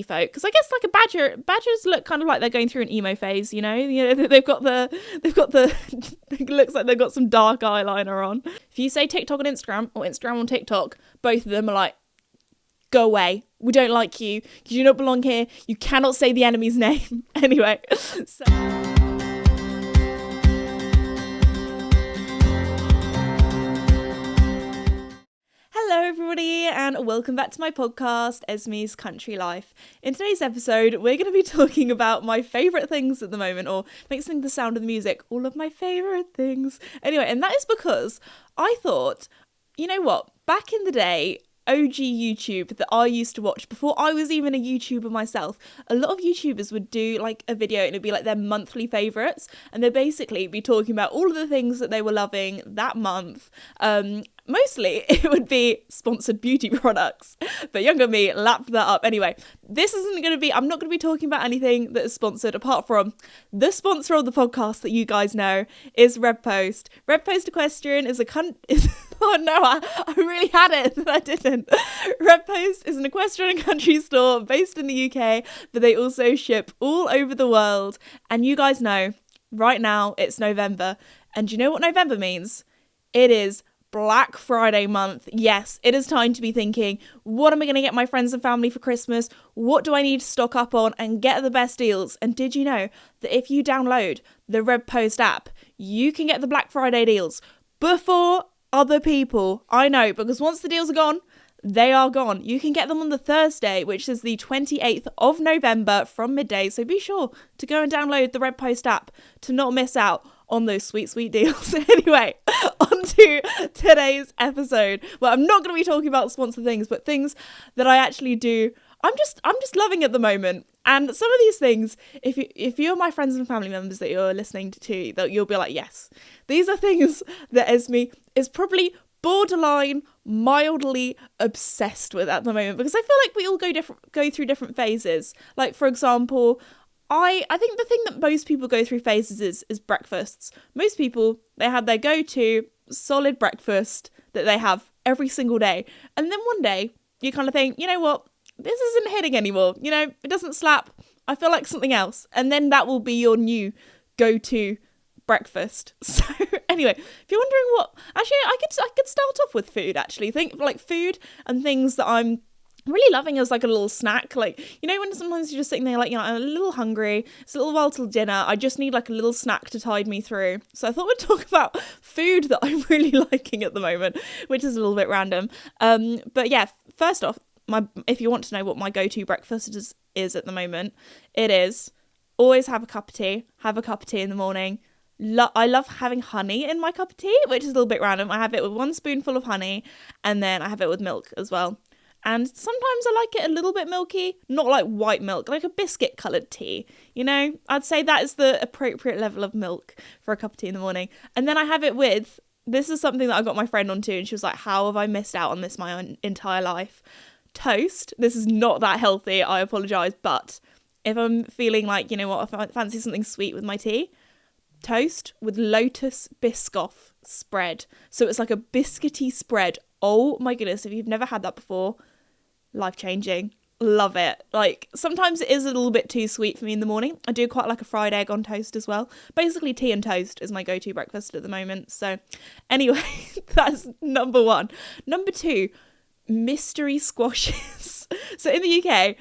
folk, because I guess like badgers look kind of like they're going through an emo phase, they've got the it looks like they've got some dark eyeliner on. If you say TikTok on Instagram or Instagram on TikTok, both of them are like, go away, we don't like you do not belong here, you cannot say the enemy's name. Anyway, so hello everybody and welcome back to my podcast, Esme's Country Life. In today's episode, we're going to be talking about my favourite things at the moment, or mixing the sound of the music, all of my favourite things. Anyway, and that is because I thought, you know what, back in the day, OG YouTube that I used to watch before I was even a YouTuber myself, a lot of YouTubers would do like a video and it'd be like their monthly favourites, and they'd basically be talking about all of the things that they were loving that month. Mostly it would be sponsored beauty products, but younger me lapped that up. Anyway, this isn't going to be, I'm not going to be talking about anything that is sponsored apart from the sponsor of the podcast that you guys know is Red Post. Red Post Equestrian is oh no, I really had it and I didn't. Red Post is an equestrian country store based in the UK, but they also ship all over the world. And you guys know, right now it's November. And do you know what November means? It is Black Friday month. Yes, it is time to be thinking, what am I going to get my friends and family for Christmas? What do I need to stock up on and get the best deals? And did you know that if you download the Red Post app, you can get the Black Friday deals before other people? I know, because once the deals are gone, they are gone. You can get them on the Thursday, which is the 28th of November from midday. So be sure to go and download the Red Post app to not miss out on those sweet, sweet deals. Anyway, on to today's episode. Well, I'm not going to be talking about sponsored things, but things that I actually do. I'm just loving at the moment. And some of these things, if you're my friends and family members that you're listening to, that you'll be like, yes, these are things that Esme is probably borderline mildly obsessed with at the moment, because I feel like we all go through different phases. Like, for example, I think the thing that most people go through phases is breakfasts. Most people, they have their go-to solid breakfast that they have every single day. And then one day you kind of think, you know what, this isn't hitting anymore. You know, it doesn't slap. I feel like something else. And then that will be your new go-to breakfast. So anyway, if you're wondering what, actually I could start off with food. Actually, think like food and things that I'm really loving as like a little snack. Like, you know, when sometimes you're just sitting there like, you know, I'm a little hungry, it's a little while till dinner, I just need like a little snack to tide me through. So I thought we'd talk about food that I'm really liking at the moment, which is a little bit random. But yeah, first off, if you want to know what my go-to breakfast is at the moment, it is always have a cup of tea in the morning. I love having honey in my cup of tea, which is a little bit random. I have it with one spoonful of honey, and then I have it with milk as well. And sometimes I like it a little bit milky, not like white milk, like a biscuit coloured tea. You know, I'd say that is the appropriate level of milk for a cup of tea in the morning. And then I have it with, this is something that I got my friend onto, and she was like, how have I missed out on this my entire life? Toast. This is not that healthy, I apologise, but if I'm feeling like, you know what, I fancy something sweet with my tea, toast with Lotus Biscoff spread. So it's like a biscuity spread. Oh my goodness, if you've never had that before, life-changing. Love it. Like, sometimes it is a little bit too sweet for me in the morning. I do quite like a fried egg on toast as well. Basically, tea and toast is my go-to breakfast at the moment. So anyway, that's number one. Number two, mystery squashes. So in the UK,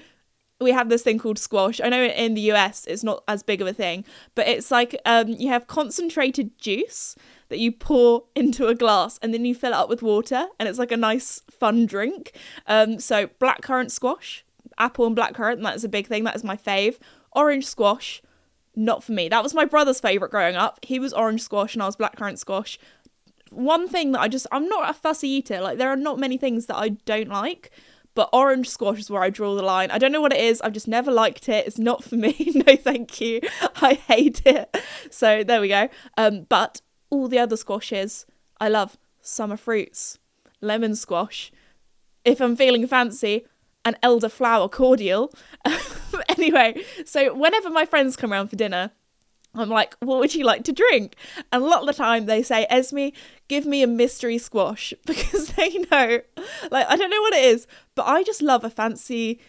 we have this thing called squash. I know in the US it's not as big of a thing, but it's like you have concentrated juice that you pour into a glass and then you fill it up with water, and it's like a nice fun drink. So blackcurrant squash, apple and blackcurrant, that is a big thing. That is my fave. Orange squash, not for me. That was my brother's favourite growing up. He was orange squash and I was blackcurrant squash. One thing that I'm not a fussy eater. Like, there are not many things that I don't like, but orange squash is where I draw the line. I don't know what it is. I've just never liked it. It's not for me. No, thank you. I hate it. So there we go. But all the other squashes, I love. Summer fruits, lemon squash. If I'm feeling fancy, an elderflower cordial. Anyway, so whenever my friends come around for dinner, I'm like, what would you like to drink? And a lot of the time they say, Esme, give me a mystery squash, because they know, like, I don't know what it is, but I just love a fancy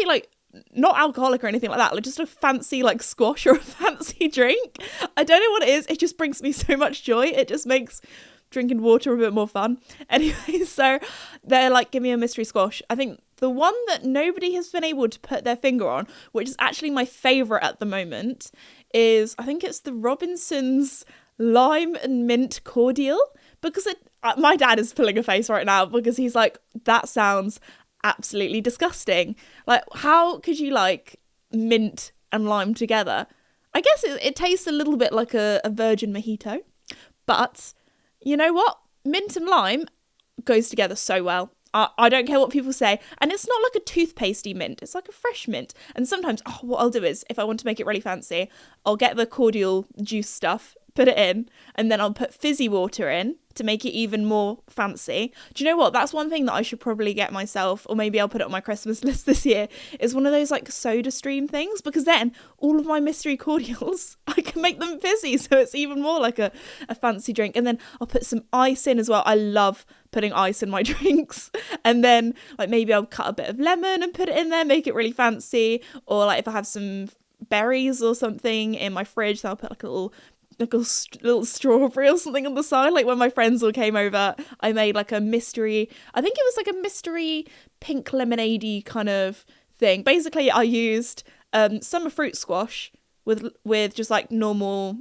like not alcoholic or anything like that, like just a fancy like squash or a fancy drink. I don't know what it is. It just brings me so much joy. It just makes drinking water a bit more fun. Anyway, so they're like, give me a mystery squash. I think the one that nobody has been able to put their finger on, which is actually my favourite at the moment, is I think it's the Robinsons lime and mint cordial, because my dad is pulling a face right now because he's like, that sounds absolutely disgusting. Like, how could you like mint and lime together? I guess it tastes a little bit like a virgin mojito, but you know what? Mint and lime goes together so well. I don't care what people say. And it's not like a toothpastey mint. It's like a fresh mint. And sometimes, what I'll do is, if I want to make it really fancy, I'll get the cordial juice stuff, put it in, and then I'll put fizzy water in to make it even more fancy. Do you know what? That's one thing that I should probably get myself, or maybe I'll put it on my Christmas list this year, is one of those like soda stream things, because then all of my mystery cordials, I can make them fizzy, so it's even more like a fancy drink. And then I'll put some ice in as well. I love putting ice in my drinks. And then like maybe I'll cut a bit of lemon and put it in there, make it really fancy. Or like if I have some berries or something in my fridge, then I'll put like a little strawberry or something on the side. Like when my friends all came over, I made like a mystery, I think it was like a mystery pink lemonade-y kind of thing. Basically I used summer fruit squash with just like normal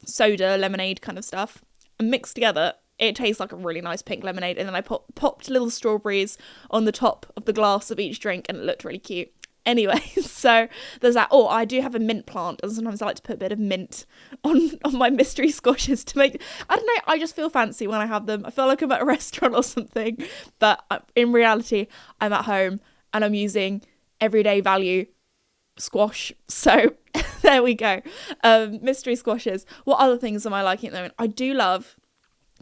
soda lemonade kind of stuff, and mixed together. It tastes like a really nice pink lemonade, and then I popped little strawberries on the top of the glass of each drink, and it looked really cute. Anyway, so there's that. Oh, I do have a mint plant, and sometimes I like to put a bit of mint on my mystery squashes to make, I don't know, I just feel fancy when I have them. I feel like I'm at a restaurant or something, but in reality, I'm at home and I'm using everyday value squash. So there we go. Mystery squashes. What other things am I liking at the moment? I do love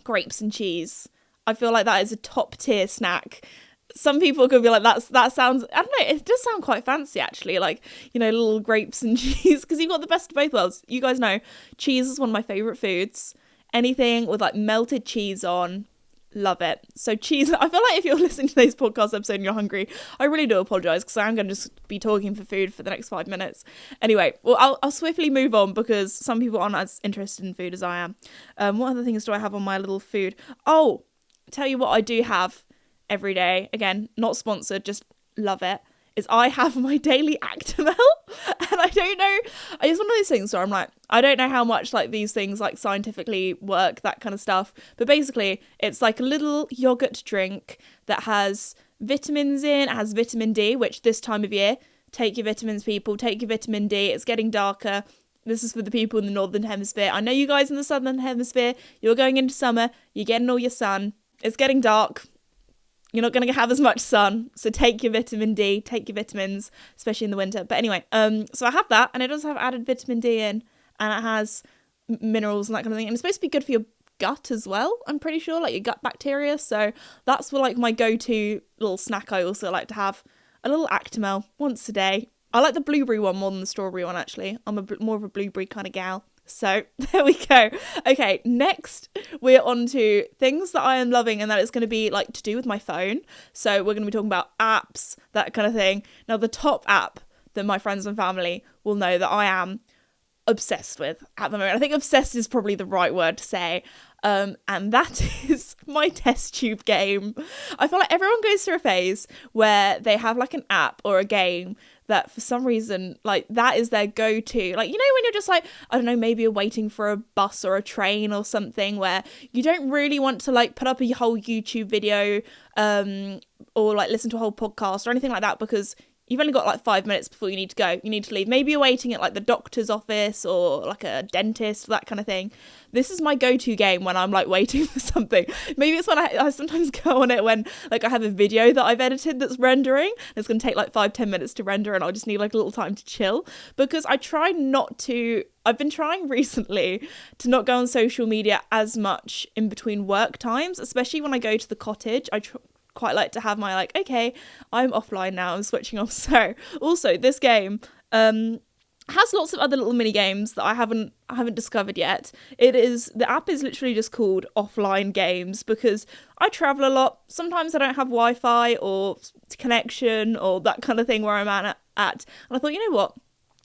grapes and cheese. I feel like that is a top tier snack. Some people could be like, that sounds, I don't know, it does sound quite fancy actually, like, you know, little grapes and cheese, because you've got the best of both worlds. You guys know cheese is one of my favourite foods. Anything with like melted cheese on, love it. So cheese, I feel like if you're listening to today's podcast episode and you're hungry, I really do apologise, because I'm going to just be talking for food for the next 5 minutes. Anyway, well, I'll swiftly move on, because some people aren't as interested in food as I am. What other things do I have on my little food? Oh, tell you what I do have every day, again, not sponsored, just love it, is I have my daily Actimel. And I don't know, it's one of those things where I'm like, I don't know how much like these things like scientifically work, that kind of stuff, but basically it's like a little yogurt drink that has vitamins in, it has vitamin D, which this time of year, take your vitamins, people, take your vitamin D. It's getting darker. This is for the people in the northern hemisphere. I know you guys in the southern hemisphere, you're going into summer, you're getting all your sun, it's getting dark. You're not going to have as much sun, so take your vitamin D, take your vitamins, especially in the winter. But anyway, so I have that, and it does have added vitamin D in, and it has minerals and that kind of thing, and it's supposed to be good for your gut as well, I'm pretty sure, like your gut bacteria. So that's like my go-to little snack. I also like to have a little Actimel once a day. I like the blueberry one more than the strawberry one, actually. I'm more of a blueberry kind of gal. So there we go. Okay, next we're on to things that I am loving, and that is going to be like to do with my phone. So we're going to be talking about apps, that kind of thing. Now, the top app that my friends and family will know that I am obsessed with at the moment, I think obsessed is probably the right word to say, and that is my test tube game. I feel like everyone goes through a phase where they have like an app or a game that for some reason, like, that is their go-to. Like, you know, when you're just like, I don't know, maybe you're waiting for a bus or a train or something, where you don't really want to like put up a whole YouTube video or like listen to a whole podcast or anything like that, because you've only got like 5 minutes before you need to go. You need to leave. Maybe you're waiting at like the doctor's office or like a dentist, that kind of thing. This is my go-to game when I'm like waiting for something. Maybe it's when I sometimes go on it when like I have a video that I've edited that's rendering. It's going to take like 5-10 minutes to render, and I'll just need like a little time to chill, because I try not to, I've been trying recently to not go on social media as much in between work times, especially when I go to the cottage. I quite like to have my like, okay, I'm offline now, I'm switching off. So also this game has lots of other little mini games that I haven't discovered yet. The app is literally just called Offline Games, because I travel a lot. Sometimes I don't have Wi-Fi or connection or that kind of thing where I'm at at. And I thought, you know what?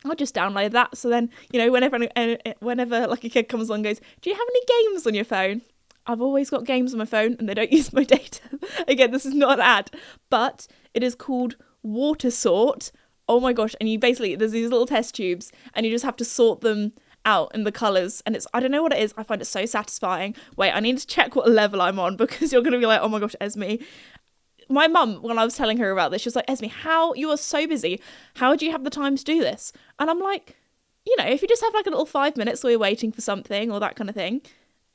I'll just download that. So then, whenever like a kid comes along and goes, do you have any games on your phone? I've always got games on my phone and they don't use my data. Again, this is not an ad, but it is called Water Sort. Oh my gosh. And there's these little test tubes and you just have to sort them out in the colours. And I don't know what it is. I find it so satisfying. Wait, I need to check what level I'm on because you're going to be like, oh my gosh, Esme. My mum, when I was telling her about this, she was like, Esme, you are so busy. How do you have the time to do this? And I'm like, if you just have like a little 5 minutes while you're waiting for something or that kind of thing,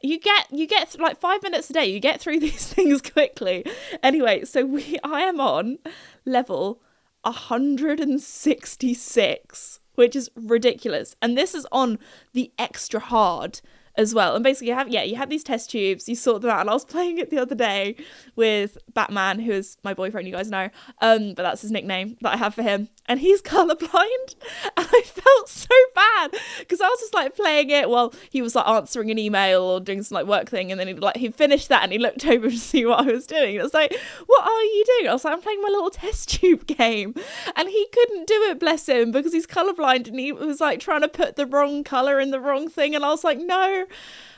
you get like 5 minutes a day. You get through these things quickly. Anyway, so I am on level 166, which is ridiculous. And this is on the extra hard as well. And basically you have these test tubes, you sort them out. And I was playing it the other day with Batman, who is my boyfriend, you guys know. But that's his nickname that I have for him. And he's colourblind. And I felt so bad because I was just like playing it while he was like answering an email or doing some like work thing. And then he finished that and he looked over to see what I was doing. And I was like, what are you doing? I was like, I'm playing my little test tube game. And he couldn't do it, bless him, because he's colourblind and he was like trying to put the wrong colour in the wrong thing. And I was like, no,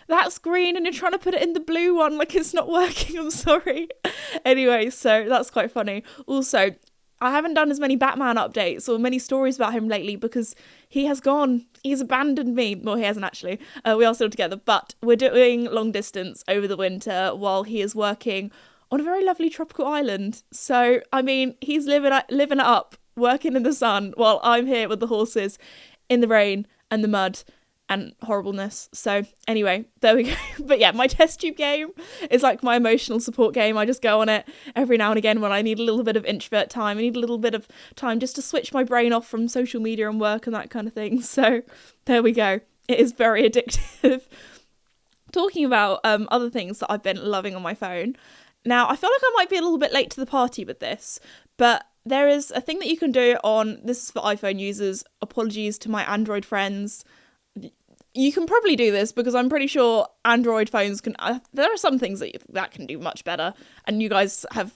that's green and you're trying to put it in the blue one, like it's not working, I'm sorry. Anyway, so that's quite funny. Also, I haven't done as many Batman updates or many stories about him lately because he's abandoned me. Well, he hasn't actually. We are still together, but we're doing long distance over the winter while he is working on a very lovely tropical island. So, I mean, he's living it up, working in the sun while I'm here with the horses in the rain and the mud and horribleness. So anyway, there we go. But yeah, my test tube game is like my emotional support game. I just go on it every now and again when I need a little bit of introvert time. I need a little bit of time just to switch my brain off from social media and work and that kind of thing. So there we go. It is very addictive. Talking about other things that I've been loving on my phone. Now, I feel like I might be a little bit late to the party with this, but there is a thing that you can do this is for iPhone users. Apologies to my Android friends. You can probably do this because I'm pretty sure Android phones can. There are some things that can do much better, and you guys have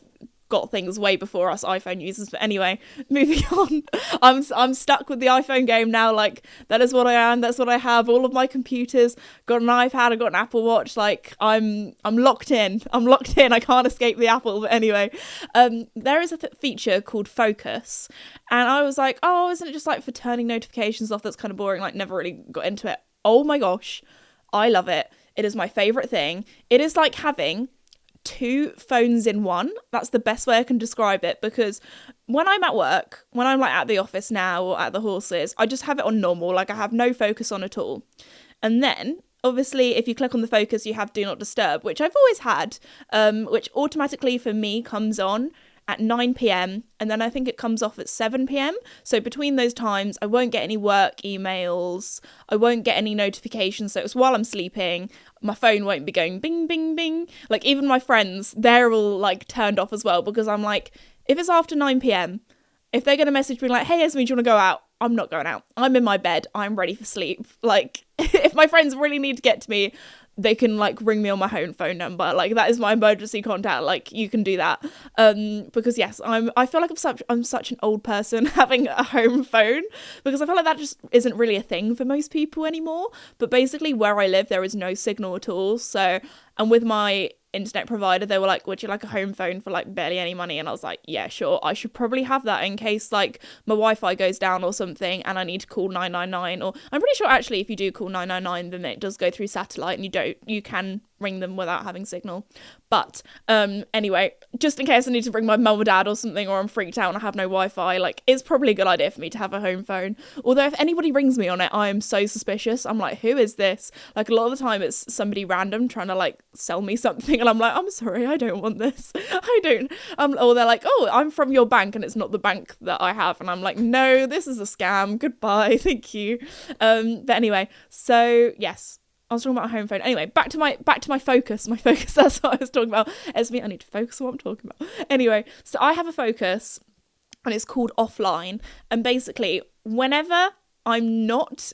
got things way before us iPhone users. But anyway, moving on. I'm stuck with the iPhone game now. Like that is what I am. That's what I have. All of my computers. Got an iPad. I got an Apple Watch. Like I'm locked in. I can't escape the Apple. But anyway, there is a feature called Focus, and I was like, oh, isn't it just like for turning notifications off? That's kind of boring. Like never really got into it. Oh my gosh, I love it. It is my favourite thing. It is like having 2 phones in one. That's the best way I can describe it, because when I'm at work, when I'm like at the office now or at the horses, I just have it on normal. Like I have no focus on at all. And then obviously if you click on the focus, you have do not disturb, which I've always had, which automatically for me comes on at 9 p.m. and then I think it comes off at 7 p.m. So between those times, I won't get any work emails. I won't get any notifications. So it's while I'm sleeping. My phone won't be going bing, bing, bing. Like even my friends, they're all like turned off as well, because I'm like, if it's after 9 p.m, if they're going to message me like, hey, Esme, do you want to go out? I'm not going out. I'm in my bed. I'm ready for sleep. Like if my friends really need to get to me, they can like ring me on my home phone number. Like that is my emergency contact. Like you can do that. Because yes, I feel like I'm such an old person having a home phone, because I feel like that just isn't really a thing for most people anymore. But basically where I live, there is no signal at all. So, and with my internet provider, they were like, would you like a home phone for like barely any money? And I was like, yeah, sure, I should probably have that in case like my Wi-Fi goes down or something and I need to call 999. Or I'm pretty sure actually if you do call 999, then it does go through satellite and you can ring them without having signal. But anyway, just in case I need to ring my mum or dad or something, or I'm freaked out and I have no Wi-Fi, like it's probably a good idea for me to have a home phone. Although if anybody rings me on it, I am so suspicious. I'm like, who is this? Like a lot of the time it's somebody random trying to like sell me something, and I'm like, I'm sorry, I don't want this. I don't. Or they're like, oh, I'm from your bank, and it's not the bank that I have, and I'm like, no, this is a scam. Goodbye, thank you. But anyway, so yes. I was talking about a home phone. Anyway, back to my focus. My focus, that's what I was talking about. Esme, I need to focus on what I'm talking about. Anyway, so I have a focus and it's called Offline. And basically, whenever I'm not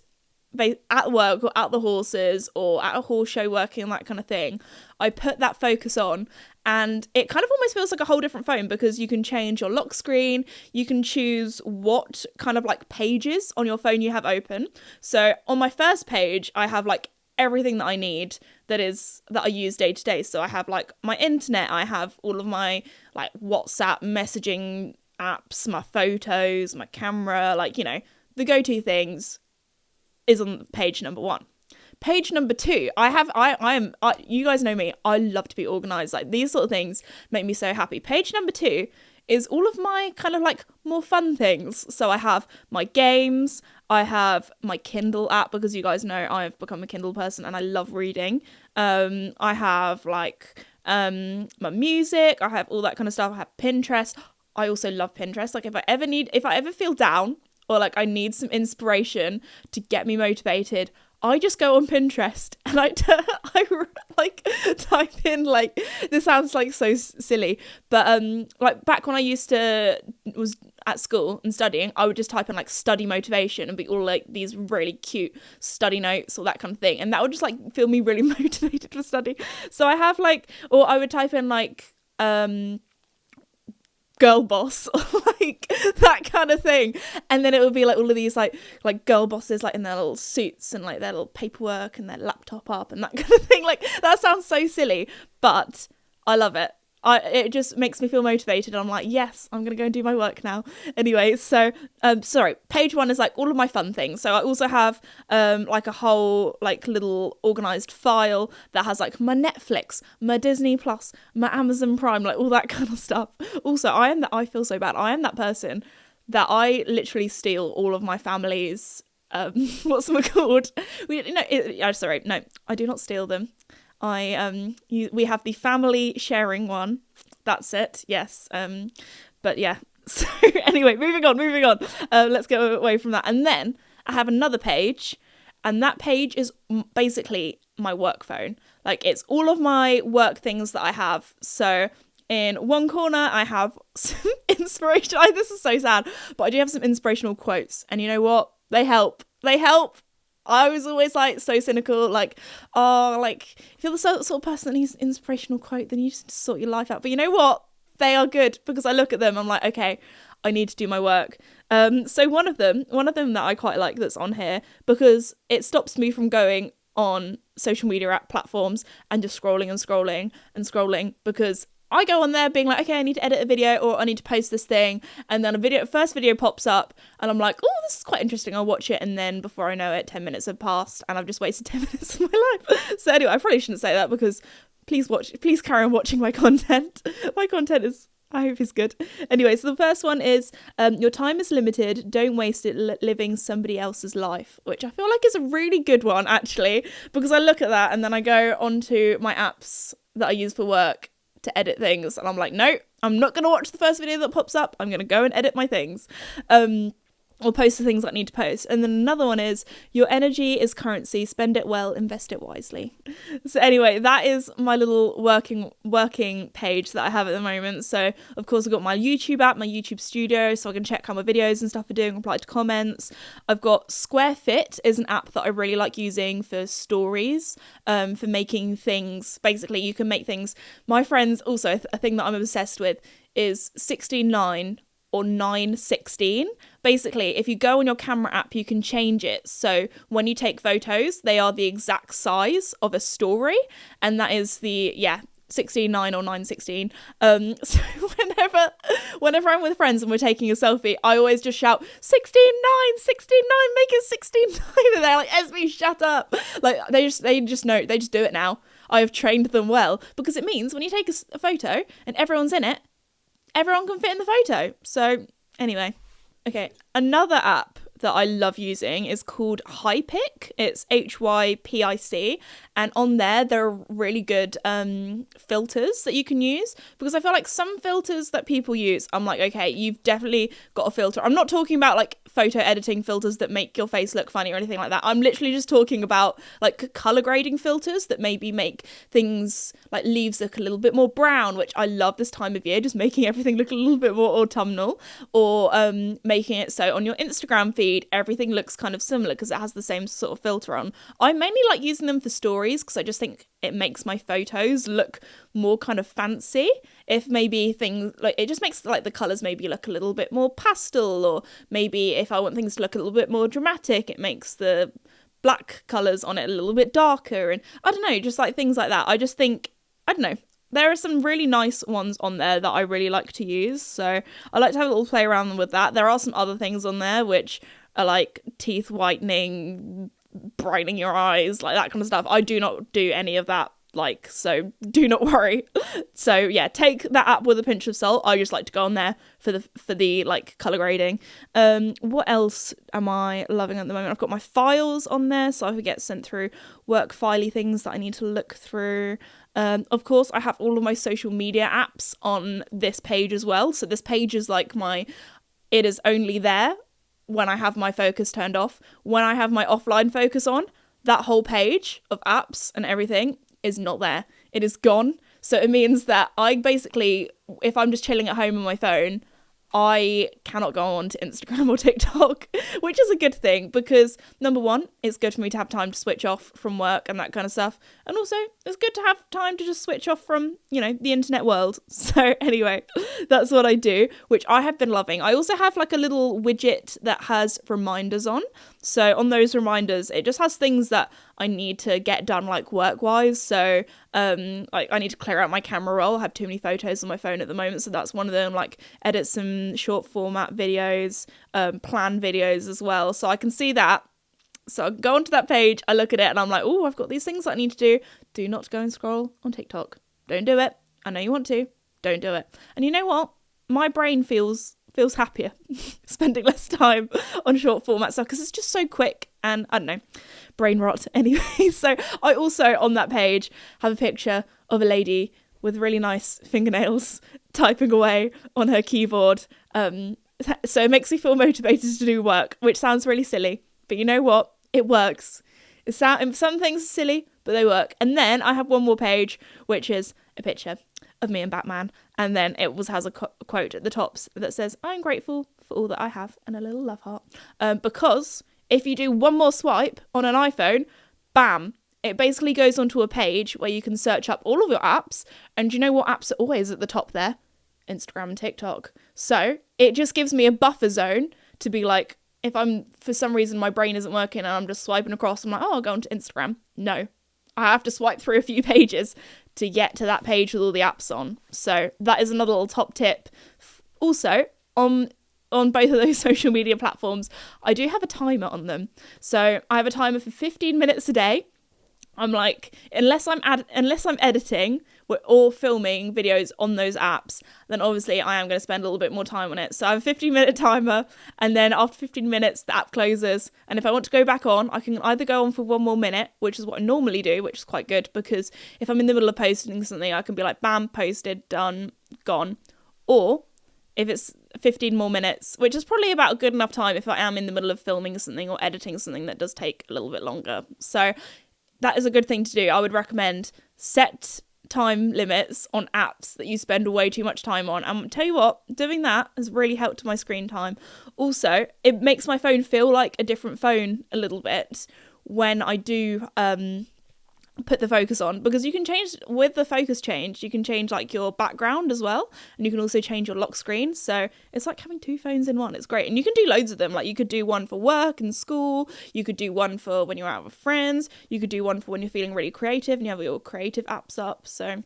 at work or at the horses or at a horse show working and that kind of thing, I put that focus on and it kind of almost feels like a whole different phone because you can change your lock screen, you can choose what kind of like pages on your phone you have open. So on my first page, I have like everything that I need that I use day to day. So I have like my internet, I have all of my like WhatsApp messaging apps, my photos, my camera, like, you know, the go-to things is on page number 1. Page number 2, you guys know me, I love to be organized. Like, these sort of things make me so happy. Page number 2 is all of my kind of like more fun things. So I have my games, I have my Kindle app, because you guys know I've become a Kindle person and I love reading. I have like my music, I have all that kind of stuff. I have Pinterest. I also love Pinterest. Like, if I ever feel down or like I need some inspiration to get me motivated, I just go on Pinterest and I like type in, like, this sounds like so silly, but like back when I was at school and studying, I would just type in like study motivation and be all like these really cute study notes or that kind of thing, and that would just like feel me really motivated for study. So I have like, or I would type in like girl boss or like that kind of thing, and then it would be like all of these like girl bosses like in their little suits and like their little paperwork and their laptop up and that kind of thing. Like, that sounds so silly, but I love it. It just makes me feel motivated. I'm like, yes, I'm gonna go and do my work now. Anyway, so page 1 is like all of my fun things. So I also have like a whole like little organized file that has like my Netflix, my Disney Plus, my Amazon Prime, like all that kind of stuff. Also, I feel so bad. I am that person that I literally steal all of my family's what's it called? No, I do not steal them. We have the family sharing one. That's it. Yes. But yeah. So anyway, moving on. Let's go away from that. And then I have another page, and that page is basically my work phone. Like, it's all of my work things that I have. So in one corner, I have some inspiration. This is so sad, but I do have some inspirational quotes. And you know what? They help. I was always like so cynical, like, oh, like, if you're the sort of person that needs an inspirational quote, then you just sort your life out. But you know what? They are good, because I look at them, I'm like, okay, I need to do my work. So one of them that I quite like that's on here, because it stops me from going on social media app platforms and just scrolling, because I go on there being like, okay, I need to edit a video, or I need to post this thing, and then first video pops up, and I'm like, oh, this is quite interesting, I'll watch it, and then before I know it, 10 minutes have passed, and I've just wasted 10 minutes of my life. So anyway, I probably shouldn't say that, because please carry on watching my content. My content I hope is good. Anyway, so the first one is, your time is limited, don't waste it living somebody else's life, which I feel like is a really good one, actually, because I look at that, and then I go onto my apps that I use for work to edit things, and I'm like, no, I'm not going to watch the first video that pops up, I'm going to go and edit my things, or post the things that I need to post. And then another one is, your energy is currency, spend it well, invest it wisely. So anyway, that is my little working page that I have at the moment. So of course I've got my YouTube app, my YouTube studio, so I can check how my videos and stuff are doing, reply to comments. I've got SquareFit, is an app that I really like using for stories, for making things. Basically, you can make things. My friends, also a thing that I'm obsessed with is 16:9 or 9:16. Basically, if you go on your camera app, you can change it. So when you take photos, they are the exact size of a story. And that is the, 16:9 or 9:16. So whenever I'm with friends and we're taking a selfie, I always just shout 16:9, 16:9, make it 16:9, and they're like, Esme, shut up. Like, they just know, they just do it now. I have trained them well, because it means when you take a photo and everyone's in it, everyone can fit in the photo. So anyway, okay, another app that I love using is called Hypic. It's HYPIC, and on there are really good filters that you can use, because I feel like some filters that people use, I'm like, okay, you've definitely got a filter. I'm not talking about like photo editing filters that make your face look funny or anything like that. I'm literally just talking about like color grading filters that maybe make things like leaves look a little bit more brown, which I love this time of year, just making everything look a little bit more autumnal, or making it so on your Instagram feed feed, everything looks kind of similar because it has the same sort of filter on. I mainly like using them for stories because I just think it makes my photos look more kind of fancy. If maybe things like, it just makes like the colours maybe look a little bit more pastel, or maybe if I want things to look a little bit more dramatic, it makes the black colours on it a little bit darker, and I don't know, just like things like that. I just think, I don't know, there are some really nice ones on there that I really like to use, so I like to have a little play around with that. There are some other things on there which are like teeth whitening, brightening your eyes, like that kind of stuff. I do not do any of that, like, so do not worry. So yeah, take that app with a pinch of salt. I just like to go on there for the like color grading. What else am I loving at the moment? I've got my files on there, so I get sent through work filey things that I need to look through. Of course, I have all of my social media apps on this page as well. So this page is like it is only there when I have my focus turned off. When I have my offline focus on, that whole page of apps and everything is not there. It is gone. So it means that I basically, if I'm just chilling at home on my phone, I cannot go on to Instagram or TikTok, which is a good thing because, number one, it's good for me to have time to switch off from work and that kind of stuff. And also, it's good to have time to just switch off from, the internet world. So anyway, that's what I do, which I have been loving. I also have like a little widget that has reminders on. So on those reminders, it just has things that I need to get done, like work-wise. So like I need to clear out my camera roll. I have too many photos on my phone at the moment, so that's one of them. Like edit some short format videos, plan videos as well, so I can see that. So I go onto that page, I look at it, and I'm like, oh, I've got these things that I need to do. Do not go and scroll on TikTok. Don't do it. I know you want to. Don't do it. And you know what? My brain feels happier spending less time on short format stuff because it's just so quick, and I don't know, brain rot anyway. So I also on that page have a picture of a lady with really nice fingernails typing away on her keyboard, so it makes me feel motivated to do work, which sounds really silly, but you know what, it works. Some things are silly, but they work. And then I have one more page which is a picture of me and Batman, and then it has a quote at the top that says, I'm grateful for all that I have, and a little love heart, because if you do one more swipe on an iPhone, bam, it basically goes onto a page where you can search up all of your apps, and you know what apps are always at the top there? Instagram and TikTok. So it just gives me a buffer zone to be like, if I'm, for some reason my brain isn't working and I'm just swiping across, I'm like, oh, I'll go onto Instagram. No, I have to swipe through a few pages to get to that page with all the apps on. So that is another little top tip. Also, on both of those social media platforms, I do have a timer on them. So I have a timer for 15 minutes a day. I'm like, unless I'm editing or filming videos on those apps, then obviously I am going to spend a little bit more time on it. So I have a 15-minute timer, and then after 15 minutes, the app closes. And if I want to go back on, I can either go on for one more minute, which is what I normally do, which is quite good, because if I'm in the middle of posting something, I can be like, bam, posted, done, gone. Or if it's 15 more minutes, which is probably about a good enough time if I am in the middle of filming something or editing something that does take a little bit longer. So that is a good thing to do. I would recommend set time limits on apps that you spend way too much time on. And tell you what, doing that has really helped my screen time. Also, it makes my phone feel like a different phone a little bit when I do put the focus on, because you can change with the focus change, you can change like your background as well, and you can also change your lock screen. So it's like having two phones in one. It's great. And you can do loads of them. Like you could do one for work and school, you could do one for when you're out with friends, you could do one for when you're feeling really creative and you have your creative apps up. So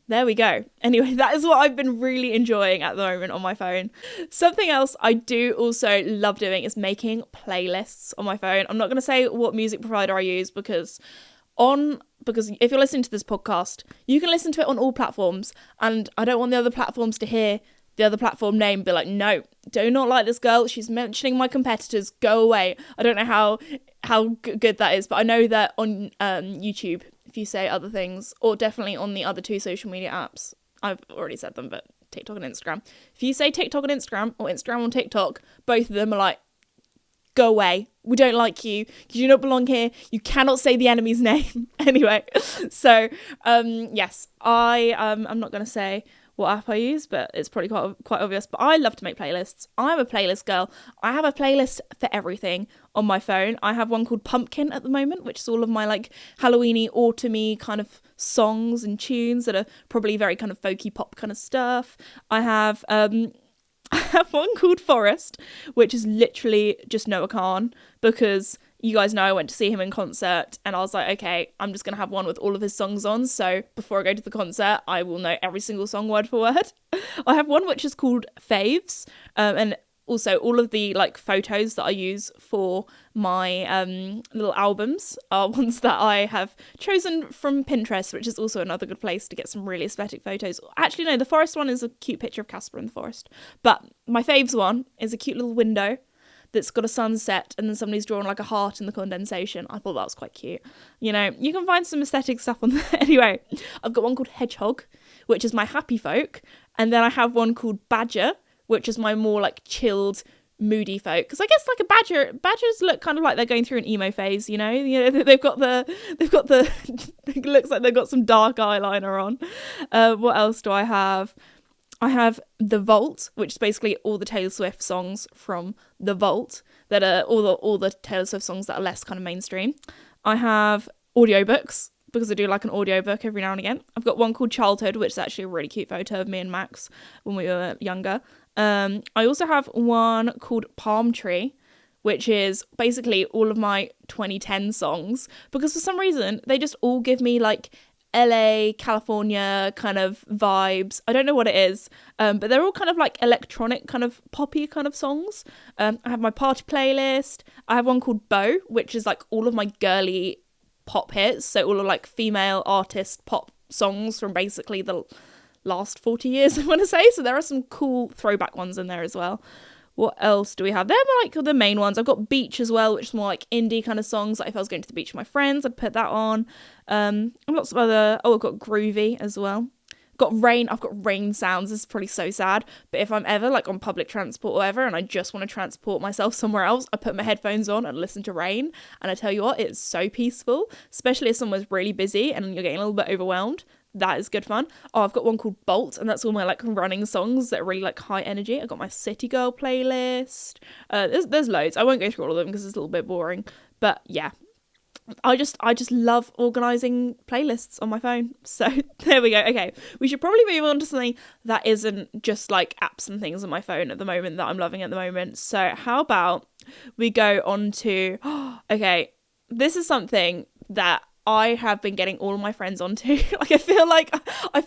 there we go. Anyway, that is what I've been really enjoying at the moment on my phone. Something else I do also love doing is making playlists on my phone. I'm not going to say what music provider I use because if you're listening to this podcast, you can listen to it on all platforms, and I don't want the other platforms to hear the other platform name be like, no, do not like this girl, she's mentioning my competitors, go away. I don't know how good that is, but I know that on YouTube, if you say other things, or definitely on the other two social media apps, I've already said them, but TikTok and Instagram, if you say TikTok and Instagram, or Instagram on TikTok, both of them are like, go away, we don't like you, you do not belong here, you cannot say the enemy's name. Anyway, so yes, I'm not going to say what app I use, but it's probably quite obvious. But I love to make playlists. I'm a playlist girl. I have a playlist for everything on my phone. I have one called Pumpkin at the moment, which is all of my like Halloweeny, autumny kind of songs and tunes that are probably very kind of folky pop kind of stuff. I have I have one called Forest, which is literally just Noah Khan, because you guys know I went to see him in concert and I was like, okay, I'm just going to have one with all of his songs on. So before I go to the concert, I will know every single song word for word. I have one which is called Faves, and also all of the like photos that I use for my little albums are ones that I have chosen from Pinterest, which is also another good place to get some really aesthetic photos. Actually, no, the forest one is a cute picture of Casper in the forest. But my faves one is a cute little window that's got a sunset and then somebody's drawn like a heart in the condensation. I thought that was quite cute. You know, you can find some aesthetic stuff on there. Anyway, I've got one called Hedgehog, which is my happy folk. And then I have one called Badger, which is my more like chilled, moody folk. Because I guess like badgers look kind of like they're going through an emo phase, you know, they've got the it looks like they've got some dark eyeliner on. What else do I have? I have The Vault, which is basically all the Taylor Swift songs from The Vault that are all the Taylor Swift songs that are less kind of mainstream. I have audiobooks, because I do like an audiobook every now and again. I've got one called Childhood, which is actually a really cute photo of me and Max when we were younger. I also have one called Palm Tree, which is basically all of my 2010 songs, because for some reason they just all give me like LA, California kind of vibes. I don't know what it is, but they're all kind of like electronic kind of poppy kind of songs. I have my party playlist. I have one called Bow, which is like all of my girly pop hits, so all of like female artist pop songs from basically the last 40 years, I want to say. So there are some cool throwback ones in there as well. What else do we have? They're more like the main ones. I've got Beach as well, which is more like indie kind of songs. Like if I was going to the beach with my friends, I'd put that on. And lots of other... Oh, I've got Groovy as well. Got Rain. I've got rain sounds. This is probably so sad. But if I'm ever like on public transport or whatever and I just want to transport myself somewhere else, I put my headphones on and listen to rain. And I tell you what, it's so peaceful. Especially if somewhere's really busy and you're getting a little bit overwhelmed. That is good fun. Oh, I've got one called Bolt, and that's all my like running songs that are really like high energy. I've got my City Girl playlist. There's loads. I won't go through all of them because it's a little bit boring. But yeah, I just love organising playlists on my phone. So there we go. Okay, we should probably move on to something that isn't just like apps and things on my phone at the moment that I'm loving at the moment. So how about we go on to... Okay, this is something that I have been getting all of my friends onto. Like I feel like I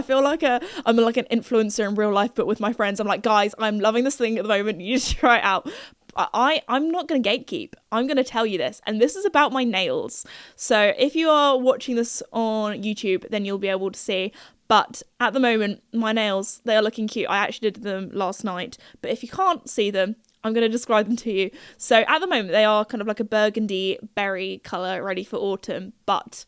feel like I'm like an influencer in real life, but with my friends. I'm like, guys, I'm loving this thing at the moment. You should try it out. I'm not going to gatekeep. I'm going to tell you this. And this is about my nails. So if you are watching this on YouTube, then you'll be able to see. But at the moment, my nails, they are looking cute. I actually did them last night. But if you can't see them, I'm going to describe them to you. So at the moment, they are kind of like a burgundy berry colour ready for autumn. But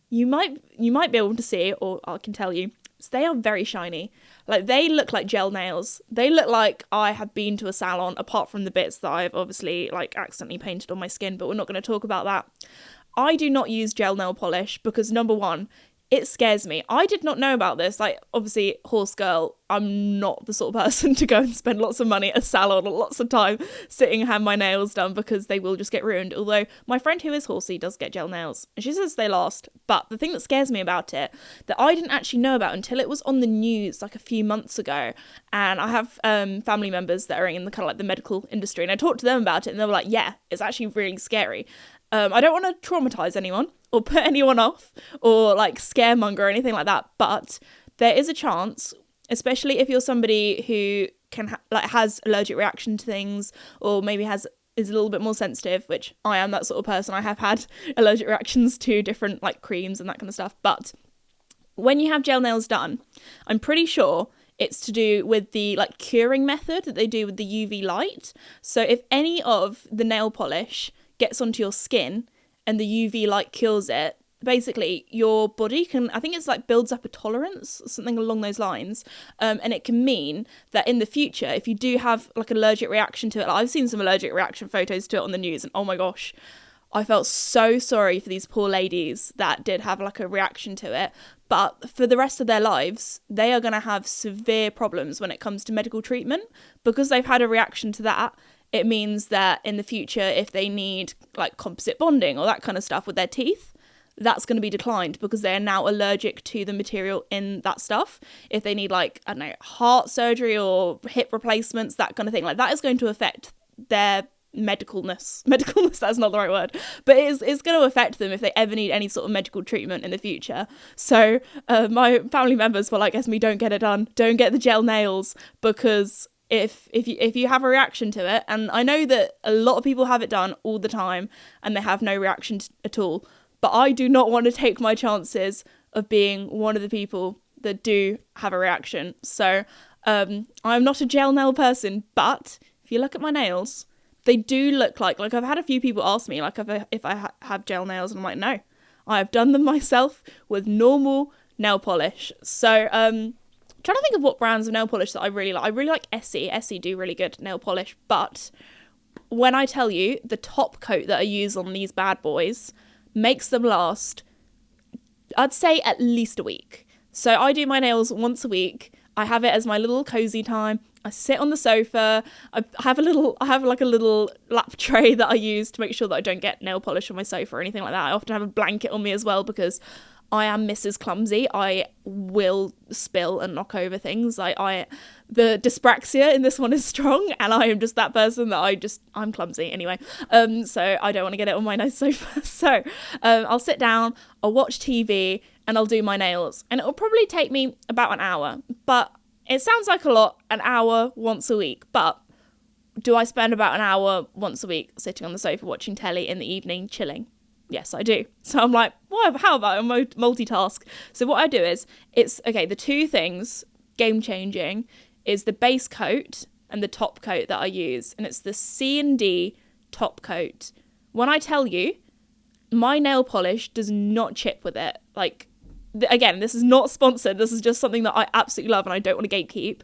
you might be able to see, or I can tell you, so they are very shiny. Like they look like gel nails. They look like I have been to a salon, apart from the bits that I've obviously like accidentally painted on my skin. But we're not going to talk about that. I do not use gel nail polish because number one, it scares me. I did not know about this. Like, obviously, horse girl, I'm not the sort of person to go and spend lots of money at a salon or lots of time sitting and have my nails done because they will just get ruined. Although, my friend who is horsey does get gel nails, and she says they last. But the thing that scares me about it, that I didn't actually know about until it was on the news like a few months ago, and I have family members that are in the kind of like the medical industry, and I talked to them about it, and they were like, yeah, it's actually really scary. I don't want to traumatize anyone or put anyone off or like scaremonger or anything like that, but there is a chance, especially if you're somebody who can has allergic reaction to things, or maybe is a little bit more sensitive, which I am that sort of person. I have had allergic reactions to different like creams and that kind of stuff. But when you have gel nails done, I'm pretty sure it's to do with the like curing method that they do with the UV light. So if any of the nail polish gets onto your skin and the UV light cures it, basically your body can, I think it's like builds up a tolerance, something along those lines, and it can mean that in the future, if you do have like an allergic reaction to it, like I've seen some allergic reaction photos to it on the news, and oh my gosh, I felt so sorry for these poor ladies that did have like a reaction to it. But for the rest of their lives, they are going to have severe problems when it comes to medical treatment because they've had a reaction to that. It means that in the future, if they need like composite bonding or that kind of stuff with their teeth, that's going to be declined because they are now allergic to the material in that stuff. If they need like, I don't know, heart surgery or hip replacements, that kind of thing, like that is going to affect their medicalness, that's not the right word, but it's going to affect them if they ever need any sort of medical treatment in the future. So my family members were like, Esme, don't get it done, don't get the gel nails, because if you have a reaction to it, and I know that a lot of people have it done all the time and they have no reaction at all, but I do not want to take my chances of being one of the people that do have a reaction. So I'm not a gel nail person, but if you look at my nails, they do look like I've had a few people ask me like if I have gel nails, and I'm like, no, I have done them myself with normal nail polish. So trying to think of what brands of nail polish that I really like. I really like Essie do really good nail polish, but when I tell you the top coat that I use on these bad boys makes them last, I'd say at least a week. So I do my nails once a week. I have it as my little cozy time. I sit on the sofa. I have like a little lap tray that I use to make sure that I don't get nail polish on my sofa or anything like that. I often have a blanket on me as well because I am Mrs. Clumsy. I will spill and knock over things. The dyspraxia in this one is strong, and I am just that person that I'm clumsy anyway. So I don't want to get it on my nice sofa. So I'll sit down, I'll watch TV, and I'll do my nails. And it'll probably take me about an hour. But it sounds like a lot, an hour once a week. But do I spend about an hour once a week sitting on the sofa watching telly in the evening, chilling? Yes, I do. So I'm like, well, how about a multitask? So what I do is, the two things, game changing, is the base coat and the top coat that I use. And it's the C&D top coat. When I tell you, my nail polish does not chip with it. Like, again, this is not sponsored. This is just something that I absolutely love and I don't want to gatekeep.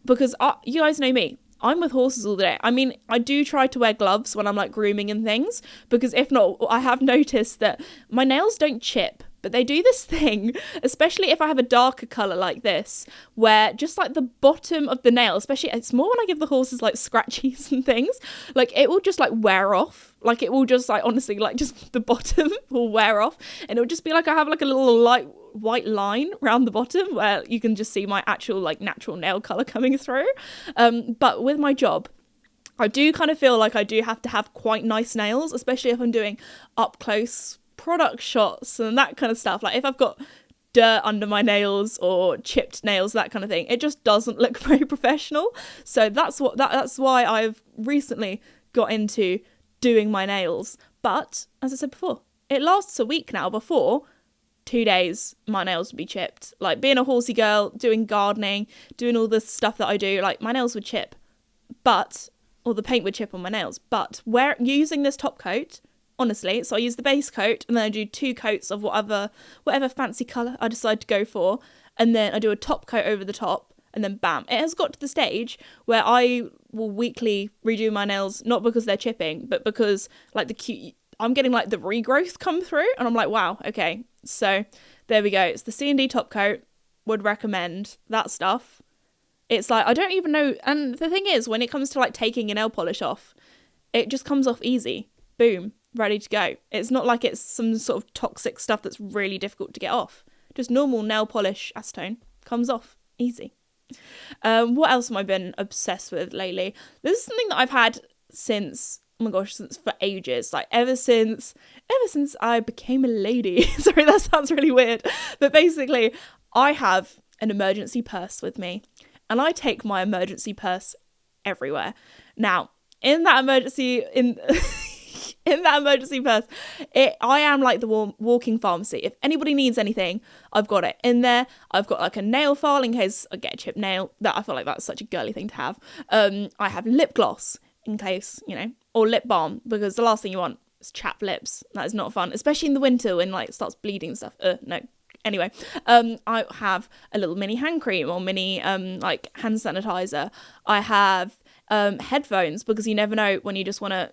Because you guys know me. I'm with horses all the day. I mean, I do try to wear gloves when I'm like grooming and things, because if not, I have noticed that my nails don't chip, but they do this thing, especially if I have a darker colour like this, where just like the bottom of the nail, especially, it's more when I give the horses like scratchies and things, like it will just like wear off. Like it will just like, honestly, like just the bottom will wear off, and it'll just be like I have like a little light white line around the bottom where you can just see my actual like natural nail colour coming through. But with my job, I do kind of feel like I do have to have quite nice nails, especially if I'm doing up close product shots and that kind of stuff. Like if I've got dirt under my nails or chipped nails, that kind of thing, it just doesn't look very professional. So that's why I've recently got into doing my nails. But as I said before, it lasts a week now. Before 2 days my nails would be chipped. Like being a horsey girl, doing gardening, doing all this stuff that I do, like my nails would chip, or the paint would chip on my nails. But using this top coat, honestly, so I use the base coat and then I do 2 coats of whatever fancy colour I decide to go for, and then I do a top coat over the top, and then bam, it has got to the stage where I will weekly redo my nails, not because they're chipping, but because like I'm getting like the regrowth come through, and I'm like, wow, okay. So there we go. It's the C&D top coat. Would recommend that stuff. It's like, I don't even know. And the thing is, when it comes to like taking your nail polish off, it just comes off easy. Boom, ready to go. It's not like it's some sort of toxic stuff that's really difficult to get off. Just normal nail polish acetone comes off easy. What else have I been obsessed with lately? This is something that I've had since for ages, like ever since I became a lady. Sorry, that sounds really weird, but basically I have an emergency purse with me, and I take my emergency purse everywhere. Now in that emergency purse, I am like the walking pharmacy. If anybody needs anything, I've got it in there. I've got like a nail file in case I get a chipped nail. That I feel like that's such a girly thing to have. I have lip gloss in case, or lip balm, because the last thing you want is chapped lips. That is not fun, especially in the winter when like it starts bleeding and stuff. No. Anyway, I have a little mini hand cream or mini like hand sanitizer. I have headphones, because you never know when you just want to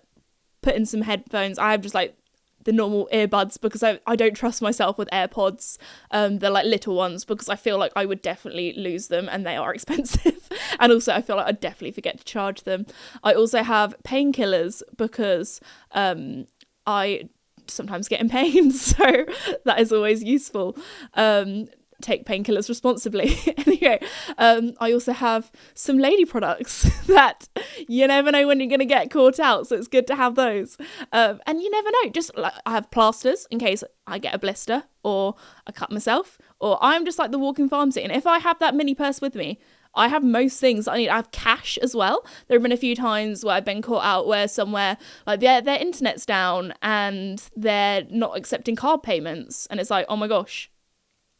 put in some headphones. I have just like the normal earbuds because I don't trust myself with AirPods. They're like little ones because I feel like I would definitely lose them and they are expensive. And also I feel like I'd definitely forget to charge them. I also have painkillers because I sometimes get in pain, so that is always useful. Take painkillers responsibly. Anyway, I also have some lady products that you never know when you're going to get caught out, so it's good to have those. And you never know, just like I have plasters in case I get a blister or I cut myself, or I'm just like the walking pharmacy. And if I have that mini purse with me, I have most things I need. I have cash as well. There have been a few times where I've been caught out where somewhere like their internet's down and they're not accepting card payments, and it's like, oh my gosh,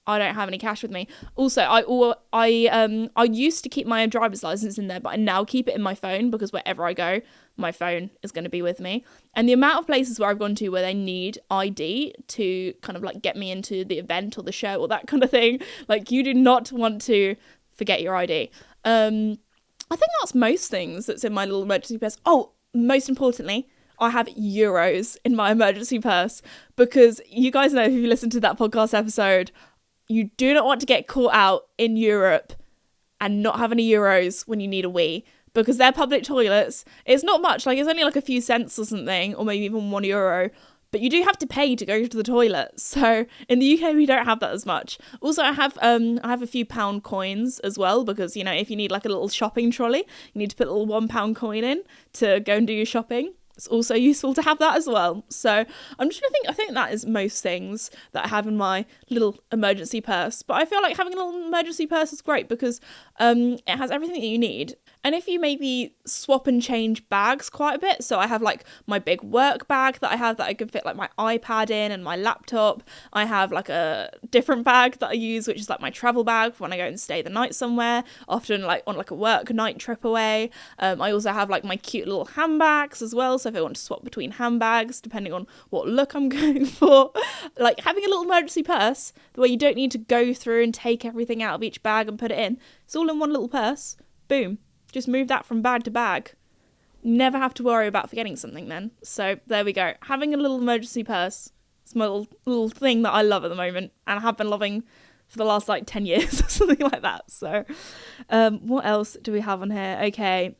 I don't have any cash with me. Also, I used to keep my driver's license in there, but I now keep it in my phone because wherever I go, my phone is going to be with me. And the amount of places where I've gone to where they need ID to kind of like get me into the event or the show or that kind of thing, like you do not want to forget your ID. I think that's most things that's in my little emergency purse. Oh, most importantly, I have euros in my emergency purse because you guys know if you listen to that podcast episode, you do not want to get caught out in Europe and not have any euros when you need a wee, because they're public toilets. It's not much, like it's only like a few cents or something, or maybe even €1, but you do have to pay to go to the toilet. So in the UK we don't have that as much. Also I have a few pound coins as well, because you know, if you need like a little shopping trolley, you need to put a little £1 coin in to go and do your shopping. It's also useful to have that as well. So I'm just I think that is most things that I have in my little emergency purse. But I feel like having a little emergency purse is great because it has everything that you need. And if you maybe swap and change bags quite a bit, so I have like my big work bag that I have that I can fit like my iPad in and my laptop. I have like a different bag that I use, which is like my travel bag for when I go and stay the night somewhere, often like on like a work night trip away. I also have like my cute little handbags as well, so if I want to swap between handbags depending on what look I'm going for. Like having a little emergency purse, the way you don't need to go through and take everything out of each bag and put it in. It's all in one little purse. Boom. Just move that from bag to bag. Never have to worry about forgetting something then. So there we go. Having a little emergency purse. It's my little thing that I love at the moment, and I have been loving for the last like 10 years or something like that. So what else do we have on here? Okay,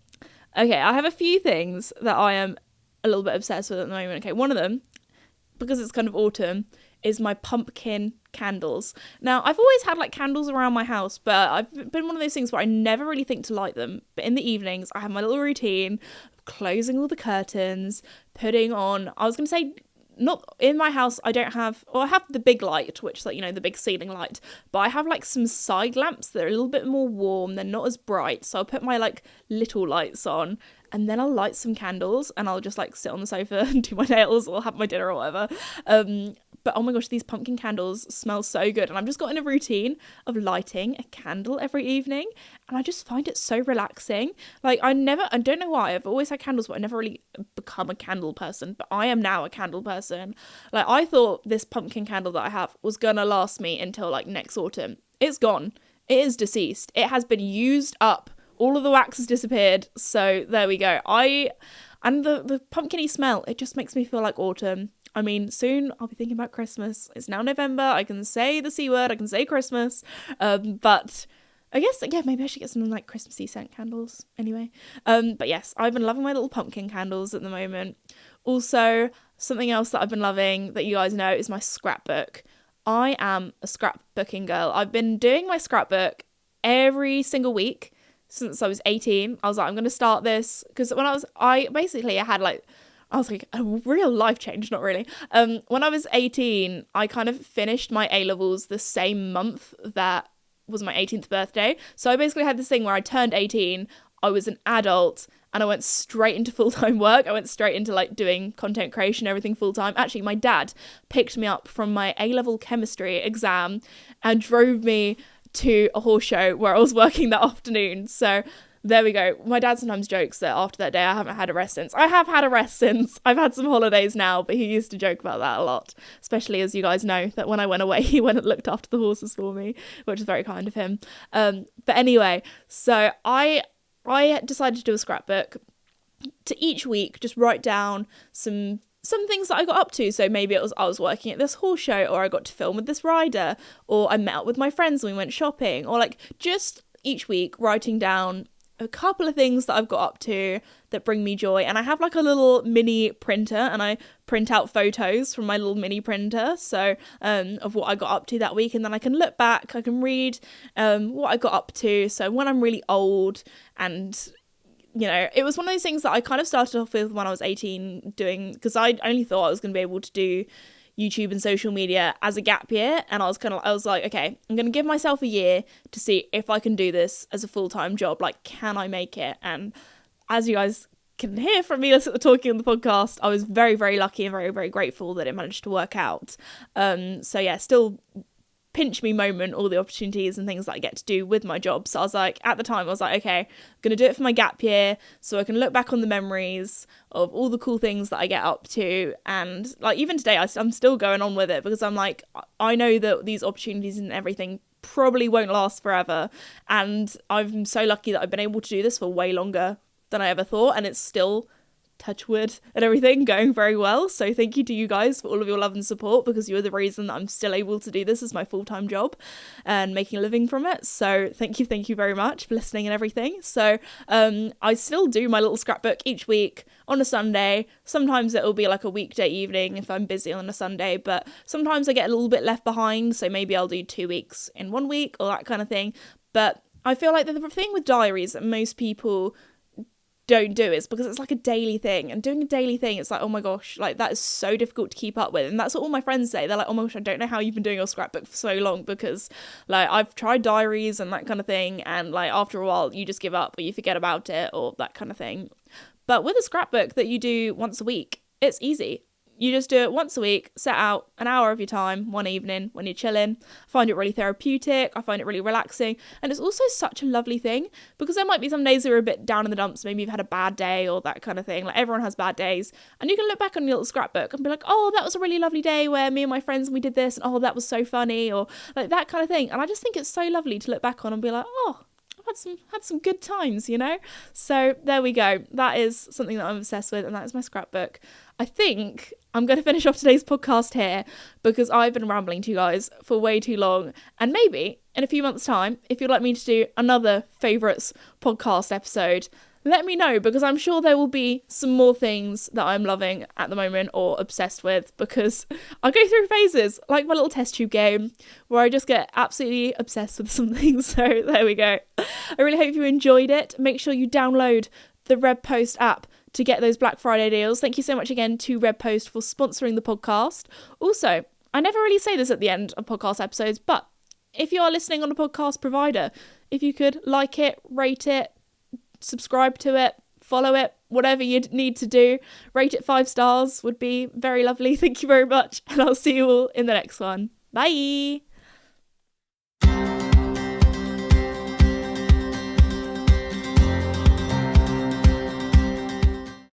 I have a few things that I am a little bit obsessed with at the moment. Okay, one of them, because it's kind of autumn, is my pumpkin candles. Now, I've always had like candles around my house, but I've been one of those things where I never really think to light them. But in the evenings, I have my little routine of closing all the curtains, putting on, I was going to say, not in my house, I don't have, or I have the big light, which is like, you know, the big ceiling light, but I have like some side lamps that are a little bit more warm, they're not as bright, so I'll put my like little lights on, and then I'll light some candles, and I'll just like sit on the sofa and do my nails or have my dinner or whatever. But oh my gosh, these pumpkin candles smell so good. And I've just got in a routine of lighting a candle every evening. And I just find it so relaxing. Like I don't know why, I've always had candles, but I never really become a candle person. But I am now a candle person. Like I thought this pumpkin candle that I have was gonna last me until like next autumn. It's gone. It is deceased. It has been used up. All of the wax has disappeared. So there we go. And the pumpkin-y smell, it just makes me feel like autumn. I mean, soon I'll be thinking about Christmas. It's now November. I can say the C word. I can say Christmas. But I guess, yeah, maybe I should get some like Christmassy scent candles anyway. But yes, I've been loving my little pumpkin candles at the moment. Also, something else that I've been loving that you guys know is my scrapbook. I am a scrapbooking girl. I've been doing my scrapbook every single week since I was 18. I was like, I'm going to start this because when I had like, I was like, a real life change, not really. When I was 18, I kind of finished my A-levels the same month that was my 18th birthday. So I basically had this thing where I turned 18, I was an adult, and I went straight into full-time work. I went straight into like doing content creation, everything full-time. Actually, my dad picked me up from my A-level chemistry exam and drove me to a horse show where I was working that afternoon. So there we go. My dad sometimes jokes that after that day I haven't had a rest since. I have had a rest since. I've had some holidays now, but he used to joke about that a lot, especially as you guys know that when I went away he went and looked after the horses for me, which is very kind of him. But anyway, so I decided to do a scrapbook. To each week just write down some some things that I got up to. So maybe it was I was working at this horse show, or I got to film with this rider, or I met up with my friends and we went shopping, or like just each week writing down a couple of things that I've got up to that bring me joy. And I have like a little mini printer, and I print out photos from my little mini printer, so of what I got up to that week, and then I can look back, I can read what I got up to. So when I'm really old, and it was one of those things that I kind of started off with when I was 18 doing, because I only thought I was going to be able to do YouTube and social media as a gap year, and I was like, okay, I'm gonna give myself a year to see if I can do this as a full-time job. Like, can I make it? And as you guys can hear from me talking on the podcast, I was very, very lucky and very, very grateful that it managed to work out. So yeah, still pinch me moment, all the opportunities and things that I get to do with my job. So I was like, at the time I was like, okay, I'm gonna do it for my gap year so I can look back on the memories of all the cool things that I get up to. And like, even today I'm still going on with it, because I'm like, I know that these opportunities and everything probably won't last forever, and I'm so lucky that I've been able to do this for way longer than I ever thought, and it's still, touch wood and everything, going very well. So thank you to you guys for all of your love and support, because you're the reason that I'm still able to do this as my full-time job and making a living from it. So thank you very much for listening and everything. So I still do my little scrapbook each week on a Sunday. Sometimes it'll be like a weekday evening if I'm busy on a Sunday, but sometimes I get a little bit left behind, so maybe I'll do 2 weeks in 1 week or that kind of thing. But I feel like the thing with diaries that most people don't do is because it's like a daily thing, and doing a daily thing, it's like, oh my gosh, like that is so difficult to keep up with. And that's what all my friends say. They're like, oh my gosh, I don't know how you've been doing your scrapbook for so long, because like I've tried diaries and that kind of thing, and like after a while you just give up or you forget about it or that kind of thing. But with a scrapbook that you do once a week, it's easy. You just do it once a week, set out an hour of your time one evening when you're chilling. I find it really therapeutic. I find it really relaxing. And it's also such a lovely thing, because there might be some days that are a bit down in the dumps. Maybe you've had a bad day or that kind of thing. Like, everyone has bad days. And you can look back on your little scrapbook and be like, oh, that was a really lovely day where me and my friends, we did this. And oh, that was so funny. Or like that kind of thing. And I just think it's so lovely to look back on and be like, oh, had some good times, So there we go. That is something that I'm obsessed with, and that is my scrapbook. I think I'm going to finish off today's podcast here, because I've been rambling to you guys for way too long. And maybe in a few months' time, if you'd like me to do another favourites podcast episode, let me know, because I'm sure there will be some more things that I'm loving at the moment or obsessed with, because I go through phases, like my little test tube game, where I just get absolutely obsessed with something. So there we go. I really hope you enjoyed it. Make sure you download the Red Post app to get those Black Friday deals. Thank you so much again to Red Post for sponsoring the podcast. Also, I never really say this at the end of podcast episodes, but if you are listening on a podcast provider, if you could like it, rate it, subscribe to it, follow it, whatever you need to do, rate it 5 stars would be very lovely. Thank you very much, and I'll see you all in the next one. Bye.